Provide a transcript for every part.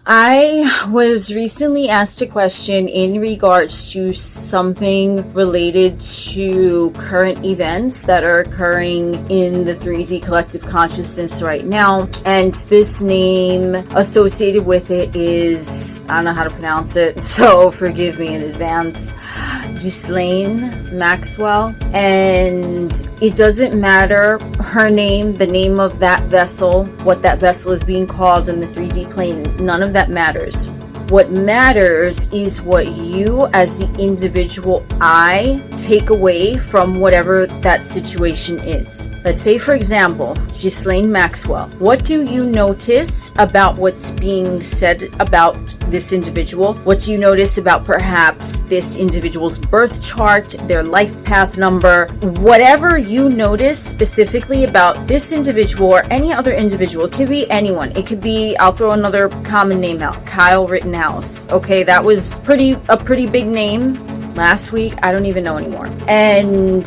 I was recently asked a question in regards to something related to current events that are occurring in the 3D collective consciousness right now. And this name associated with it is, I don't know how to pronounce it, so forgive me in advance, Ghislaine Maxwell. And it doesn't matter her name, the name of that vessel, what that vessel is being called in the 3D plane. None of that matters. What matters is what you as the individual I take away from whatever that situation is. Let's say, for example, Ghislaine Maxwell. What do you notice about what's being said about this individual? What do you notice about perhaps this individual's birth chart, their life path number? Whatever you notice specifically about this individual or any other individual, it could be anyone. It could be, I'll throw another common name out, Kyle Rittenhouse. Okay, that was a pretty big name last week. I don't even know anymore. And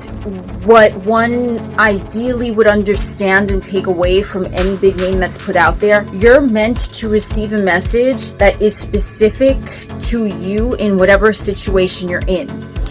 what one ideally would understand and take away from any big name that's put out there, you're meant to receive a message that is specific to you in whatever situation you're in.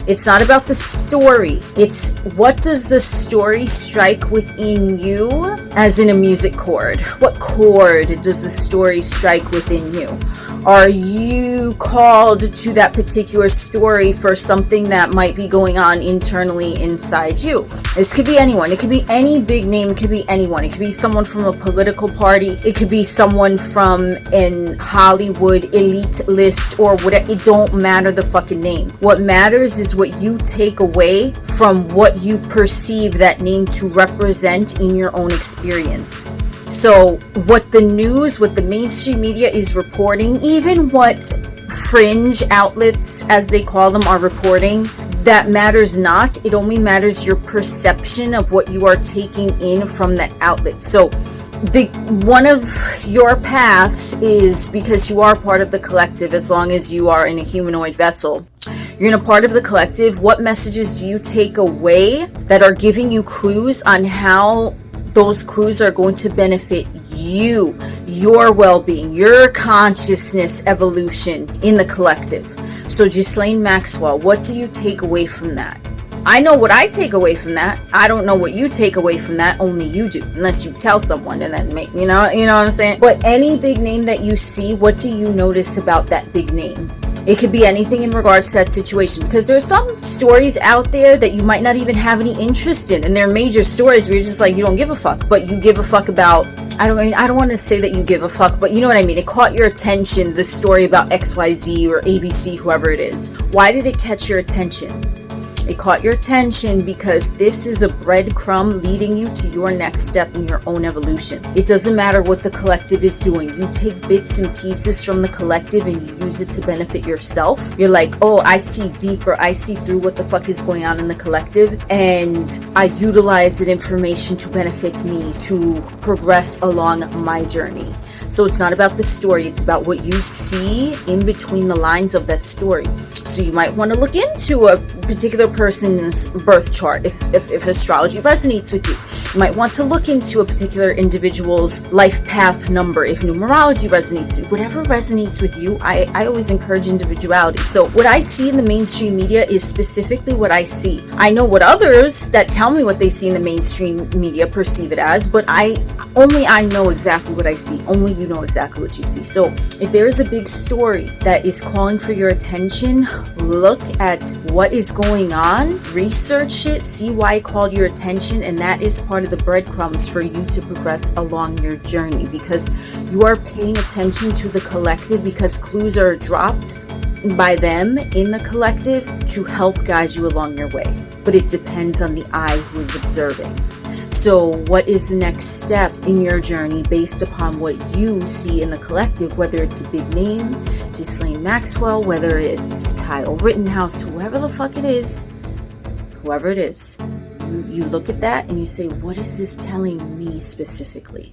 It's not about the story. It's what does the story strike within you, as in a music chord? What chord does the story strike within you? Are you called to that particular story for something that might be going on internally inside you? This could be anyone. It could be any big name. It could be anyone. It could be someone from a political party. It could be someone from an Hollywood elite list or whatever. It don't matter the fucking name. What matters is what you take away from what you perceive that name to represent in your own experience. So what the news, what the mainstream media is reporting, even what fringe outlets, as they call them, are reporting, that matters not. It only matters your perception of what you are taking in from that outlet. So one of your paths is, because you are part of the collective, as long as you are in a humanoid vessel, you're in a part of the collective. What messages do you take away that are giving you clues on how those clues are going to benefit you, your well-being, your consciousness evolution in the collective? So Ghislaine Maxwell, what do you take away from that? I know what I take away from that. I don't know what you take away from that. Only you do, unless you tell someone and then make, you know what I'm saying? But any big name that you see, what do you notice about that big name? It could be anything in regards to that situation, because there's some stories out there that you might not even have any interest in, and they're major stories where you're just like, you don't give a fuck, but you give a fuck about, I don't want to say that you give a fuck, but you know what I mean. It caught your attention, the story about XYZ or ABC, whoever it is. Why did it catch your attention? It caught your attention because this is a breadcrumb leading you to your next step in your own evolution. It doesn't matter what the collective is doing. You take bits and pieces from the collective and you use it to benefit yourself. You're like, oh, I see deeper. I see through what the fuck is going on in the collective, and I utilize that information to benefit me, to progress along my journey. So it's not about the story. It's about what you see in between the lines of that story. So you might want to look into a particular person's birth chart if astrology resonates with you. You might want to look into a particular individual's life path number if numerology resonates with you. Whatever resonates with you, I always encourage individuality. So what I see in the mainstream media is specifically what I see. I know what others that tell me what they see in the mainstream media perceive it as, but I know exactly what I see. Only you know exactly what you see. So if there is a big story that is calling for your attention, look at what is going on, research it, see why it called your attention, and that is part of the breadcrumbs for you to progress along your journey, because you are paying attention to the collective, because clues are dropped by them in the collective to help guide you along your way. But it depends on the eye who is observing. So what is the next step in your journey based upon what you see in the collective, whether it's a big name, Ghislaine Maxwell, whether it's Kyle Rittenhouse, whoever the fuck it is, you look at that and you say, what is this telling me specifically?